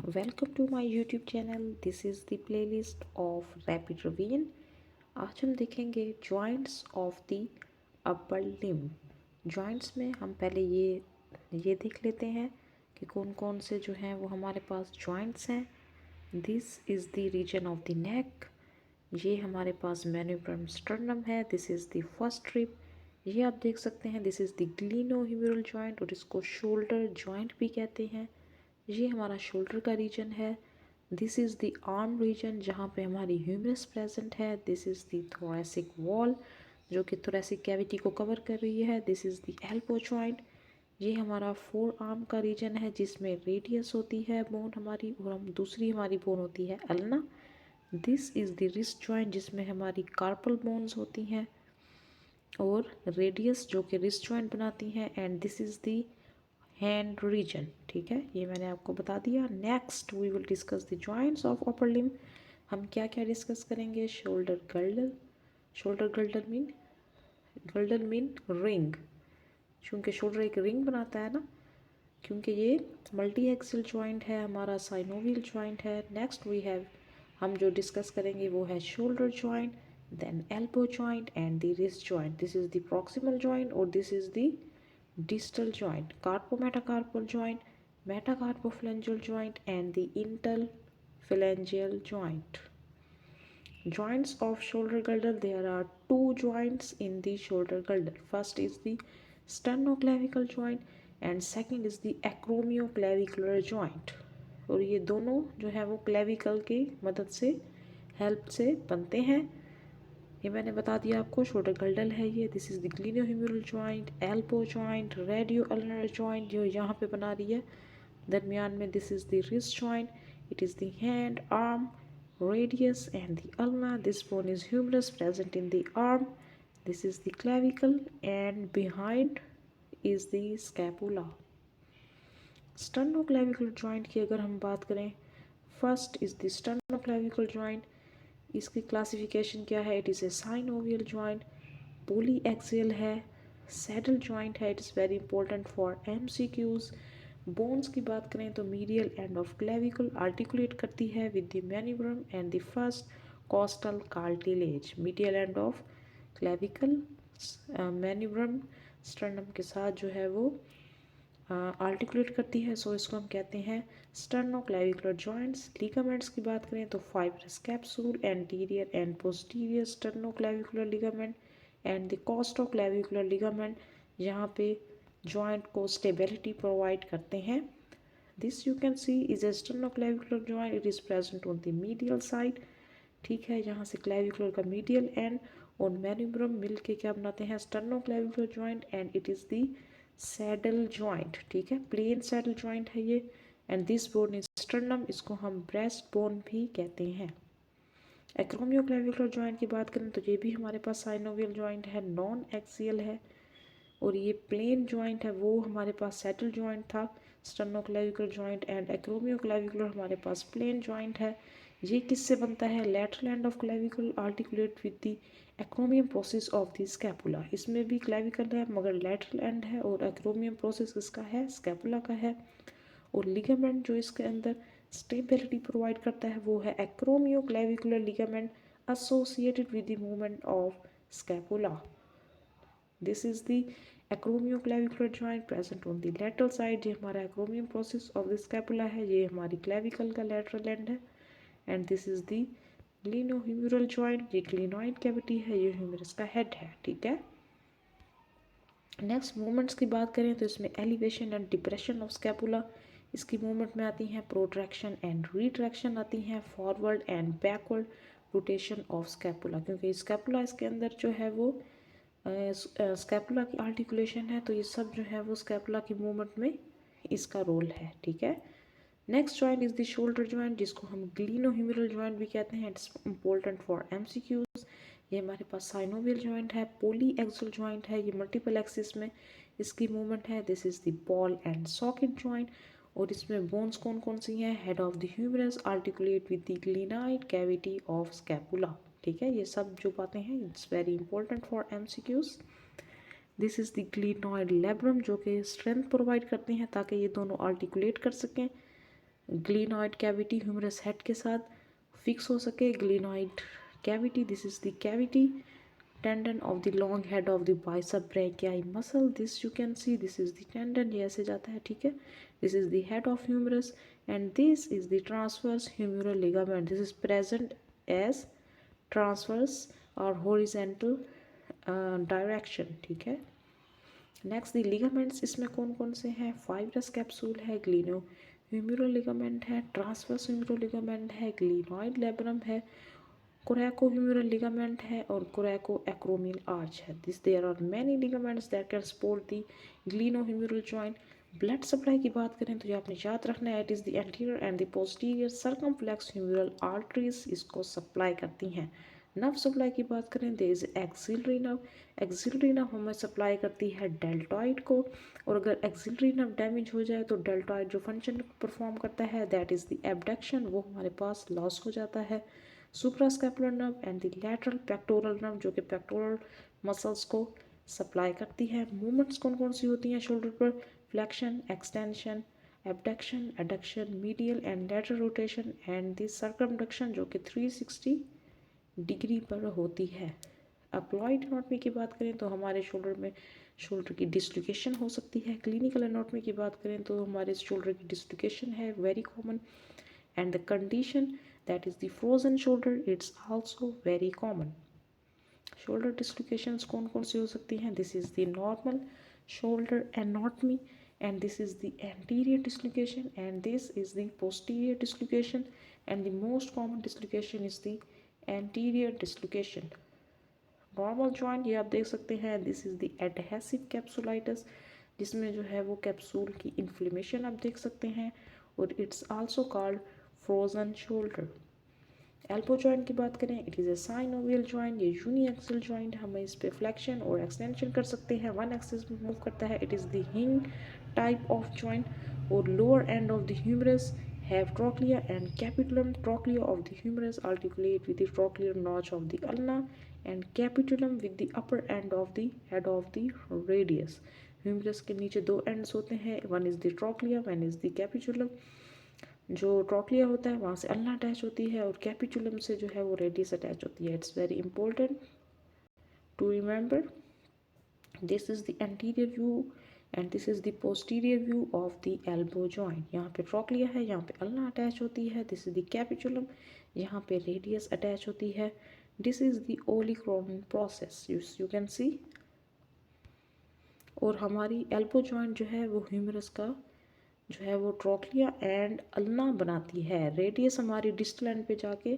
Welcome to my YouTube channel. This is the playlist of rapid revision. आज हम देखेंगे joints of the upper limb. Joints में हम पहले ये देख लेते हैं कि कौन कौन से जो हैं वो हमारे पास जॉइंट्स हैं। This is the region of the neck. ये हमारे पास मैन्यूब्रम स्टर्नम है। This is the first rib. ये आप देख सकते हैं, this is the glenohumeral joint और इसको शोल्डर जॉइंट भी कहते हैं। ये हमारा शोल्डर का रीजन है। This is the arm region जहाँ पे हमारी ह्यूमरस प्रेजेंट है। This is the thoracic wall जो कि थोरैसिक कैविटी को कवर कर रही है। This is the elbow joint. ये हमारा फोर आर्म का रीजन है जिसमें रेडियस होती है बोन हमारी, और हम दूसरी हमारी बोन होती है ulna. This is the wrist joint जिसमें हमारी कार्पल बोन्स होती हैं और रेडियस जो कि रिस्ट जॉइंट बनाती हैं। And this is the hand region. ठीक है, ये मैंने आपको बता दिया। Next we will discuss the joints of upper limb. हम क्या क्या डिस्कस करेंगे? Shoulder girdle. Shoulder girdle mean ring, क्योंकि शोल्डर एक रिंग बनाता है ना, क्योंकि ये मल्टी एक्सिल जॉइंट है, हमारा साइनोवियल जॉइंट है। नेक्स्ट वी हैव, हम जो डिस्कस करेंगे वो है shoulder joint, then elbow joint and the wrist joint. This is the proximal joint और this is the distal joint, carpometacarpal joint, metacarpophalangeal joint and the interphalangeal joint. Joints of shoulder girdle, there are two joints in the shoulder girdle. First is the sternoclavicle joint and second is the acromioclavicular joint. और ये दोनों जो है वो clavicle की मदद से help से बनते हैं। ये मैंने बता दिया आपको, शोल्डर गर्डल है ये। This is the glenohumeral joint, elbow joint, radio ulnar joint जो यहाँ पे बना रही है दरमियान में। This is the wrist joint, it is the hand, arm, radius and the ulna. This bone is humerus present in the arm. This is the clavicle and behind is the scapula. Sternoclavicular joint की अगर हम बात करें, first is the sternoclavicular joint. इसकी classification क्या है? It is a synovial joint, poly axial है, saddle joint है। It is very important for MCQs। Bones की बात करें तो medial end of clavicle articulate करती है with the manubrium and the first costal cartilage. Medial end of clavicle manubrium sternum के साथ जो है वो आर्टिकुलेट करती है, सो इसको हम कहते हैं स्टर्नोक्लेविकुलर जॉइंट्स। लिगामेंट्स की बात करें तो fibrous capsule, anterior and posterior sternoclavicular ligament and the costoclavicular ligament, यहाँ पे जॉइंट को स्टेबिलिटी प्रोवाइड करते हैं। This you can see is a sternoclavicular joint, it is present on the medial side. ठीक है, यहाँ से क्लेविकुलर का मीडियल एंड और मैन्यूब्रम मिल के क्या बनाते हैं? Sternoclavicular joint and it is the saddle joint. ठीक है, प्लेन सैडल जॉइंट है ये। And this bone is sternum, इसको हम ब्रेस्ट बोन भी कहते हैं। एक्रोमियोक्लेविकुलर जॉइंट की बात करें तो ये भी हमारे पास साइनोवियल जॉइंट है, नॉन एक्सियल है। और ये प्लेन जॉइंट है, वो हमारे पास सैडल जॉइंट था। स्टर्नोक्लेविकुलर जॉइंट एंड एक्रोमियोक्लेविकुलर हमारे पास प्लेन जॉइंट है। ये किससे बनता है? Lateral and of clavicle articulate with the एक्रोमियम process of the scapula. इसमें भी क्लेविकल है मगर लेटरल एंड है, और एक्रोमियम प्रोसेस इसका है, स्कैपुला का है। और लिगामेंट जो इसके अंदर स्टेबिलिटी प्रोवाइड करता है वो है acromioclavicular ligament associated with the movement of scapula. This is the acromioclavicular joint present on the lateral side. ये हमारा एक्रोमियम प्रोसेस ऑफ द स्कैपुला है, ये हमारी क्लेविकल का लेटरल एंड है। And this is the glenohumeral joint, ये glenoid cavity है, ये ह्यूमरस का हेड है। ठीक है, नेक्स्ट मूवमेंट्स की बात करें तो इसमें elevation and depression of scapula, इसकी मूवमेंट में आती हैं प्रोट्रैक्शन एंड रिट्रैक्शन आती हैं, forward and backward rotation of scapula, क्योंकि स्कैपुला इसके अंदर जो है वो स्कैपुला की आर्टिकुलेशन है, तो ये सब जो है वो स्कैपुला की मूवमेंट में इसका रोल है। ठीक है, next joint is the shoulder joint, जिसको हम ग्लिनोह्यूमरल जॉइंट भी कहते हैं। It's important for MCQs। ये हमारे पास साइनोवियल जॉइंट है, पोली एक्सियल जॉइंट है, ये मल्टीपल एक्सिस में इसकी मूवमेंट है। This is the ball and socket joint, और इसमें बोन्स कौन कौन सी हैं? Head of the humerus articulate with the glenoid cavity of scapula. ठीक है, ये सब जो बातें हैं it's very important for MCQs। This is the glenoid labrum, जो कि स्ट्रेंथ प्रोवाइड करते हैं ताकि ये दोनों आर्टिकुलेट कर सकें। ग्लिनॉइड कैविटी ह्यूमरस हेड के साथ फिक्स हो सके। Glenoid cavity, this is the cavity tendon of the long head of the bicep brachii muscle, this you can see, this is the tendon, ये ऐसे जाता है, ठीक है। this is the head of humerus and this is the transverse humeral ligament, this is present as transverse or horizontal direction, ठीक है। Next दी ligaments, इसमें कौन कौन से हैं? फाइब्रस कैप्सूल है, ग्लिनो ह्यूमरल लिगामेंट है, ट्रांसवर्स ह्यूमरल लिगामेंट है, ग्लिनॉइड लेब्रम है, कोरैको ह्यूमरल लिगामेंट है और कोरैको एक्रोमियल आर्च है। This there are many ligaments that can support the gleno humeral joint. Blood supply की बात करें तो ये आपने याद रखना है, it is the anterior and the posterior circumflex humeral arteries इसको सप्लाई करती हैं। नर्व सप्लाई की बात करें, there is axillary nerve, axillary nerve हमें सप्लाई करती है डेल्टॉइड को, और अगर एक्सिलरी नर्व डैमेज हो जाए तो डेल्टॉइड जो फंक्शन परफॉर्म करता है दैट इज़ द एबडक्शन, वो हमारे पास लॉस हो जाता है। Suprascapular nerve and the lateral pectoral nerve जो कि पेक्टोरल मसल्स को सप्लाई करती है। मूवमेंट्स कौन कौन सी होती हैं शोल्डर पर? Flexion, extension, abduction, adduction, medial and lateral rotation and the circumduction जो कि 360 डिग्री पर होती है। अप्लॉइड एनाटॉमी की बात करें तो हमारे शोल्डर में शोल्डर की डिस्लोकेशन हो सकती है। क्लिनिकल एनाटॉमी की बात करें तो हमारे शोल्डर की डिस्लोकेशन है very common, and the condition that is the frozen shoulder, it's also very common. shoulder dislocations कौन कौन सी हो सकती हैं? this is the normal shoulder anatomy and this is the anterior dislocation and this is the posterior dislocation and the most common dislocation is the anterior dislocation. normal joint ये आप देख सकते हैं, this is the adhesive capsulitis जिसमें जो है वो capsule की इन्फ्लेमेशन आप देख सकते हैं, और it's also called frozen shoulder. Elbow joint की बात करें, it is a synovial joint, ये यूनी एक्सल जॉइंट, हम इस पे फ्लेक्शन और एक्सटेंशन कर सकते हैं, वन एक्सिस में मूव करता है। It is the hinge type of joint, और lower end of the humerus have trochlea and capitulum. Trochlea of the humerus articulate with the trochlear notch of the ulna and capitulum with the upper end of the head of the radius. humerus के नीचे दो ends होते हैं, one is the trochlea, one is the capitulum. जो trochlea होता है वहाँ से अल्ना अटैच होती है और कैपिचुलम से जो है वो रेडियस अटैच होती है। It's very important to remember. This is the anterior view and this is the posterior view of the elbow joint. यहाँ पे ट्रॉक्लिया है, यहाँ पे अल्ना अटैच होती है, दिस इज़ द कैपिचुलम, यहाँ पे रेडियस अटैच होती है। This is the olecranon process you can see. और हमारी एल्बो जॉइंट जो है वो ह्यूमरस का जो है वो ट्रॉक्लिया एंड अल्ना बनाती है। रेडियस हमारी डिस्टल एंड पे जाके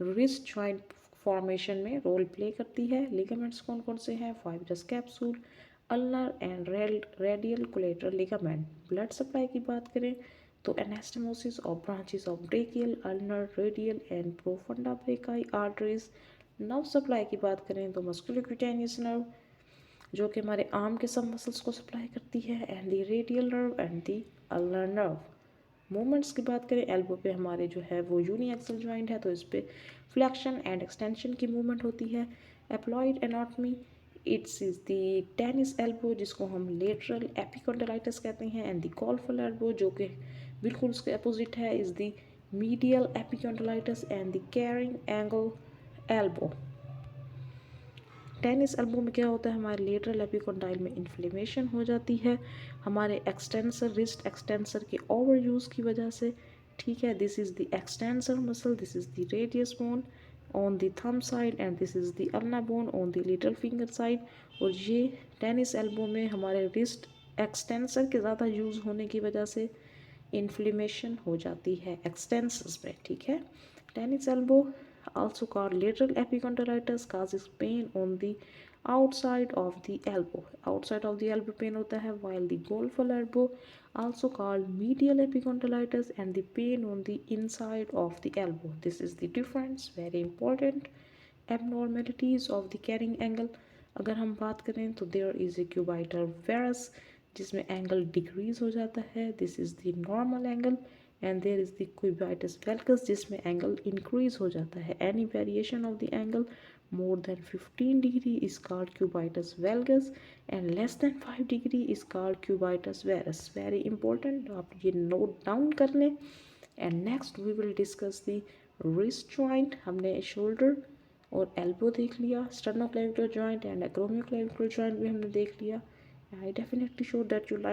रिस्ट जॉइंट फॉर्मेशन में रोल प्ले करती है। लिगामेंट्स कौन कौन से हैं? Fibrous capsule, ulnar and radial collateral ligament. Blood supply की बात करें तो anastomosis of branches of brachial, ulnar, radial and profunda brachii arteries. Nerve supply की बात करें तो मस्कुलोक्यूटेनियस नर्व जो कि हमारे आर्म के सब मसल्स को सप्लाई करती है, and the radial nerve and the ulnar nerve. Movements की बात करें, एल्बो पे हमारे जो है वो यूनी एक्सल जॉइंट है तो इस पर फ्लैक्शन एंड एक्सटेंशन की मूवमेंट होती है। Haploid anatomy, it's is the tennis elbow जिसको हम लेटरल एपिकॉन्डाइलिटिस कहते हैं, एंड द कॉल्फल एल्बो जो कि बिल्कुल उसके अपोजिट है is the medial epicondylitis and the carrying angle elbow. Tennis elbow में क्या होता है? हमारे लेटरल एपिकॉन्डाइल में इन्फ्लेमेशन हो जाती है हमारे एक्सटेंसर, रिस्ट एक्सटेंसर के ओवर यूज़ की वजह से, ठीक है। This is the extensor muscle, this is the radius bone on the thumb side and this is the ulna bone on the little finger side. और ये टेनिस एल्बो में हमारे रिस्ट एक्सटेंसर के ज़्यादा यूज़ होने की वजह से इन्फ्लेमेशन हो जाती है एक्सटेंसर्स में, ठीक है। Tennis elbow also called lateral epicondylitis causes pain on the outside of the elbow. Outside of the elbow pain होता है, while the golfal elbow also called medial epicondylitis and the pain on the inside of the elbow. This is the difference, very important. Abnormalities of the carrying angle, अगर हम बात करें तो there is a cubital varus जिसमें angle decrease हो जाता है, this is the normal angle, and there is the cubitus valgus जिसमें एंगल इंक्रीज हो जाता है। Any variation of the angle more than 15 degree is called cubitus valgus and less than 5 degree is called cubitus varus. Very important, आप ये note down कर लें। And next we will discuss the wrist joint. हमने shoulder और elbow देख लिया, sternoclavicular joint and acromioclavicular joint भी हमने देख लिया। I definitely sure that you like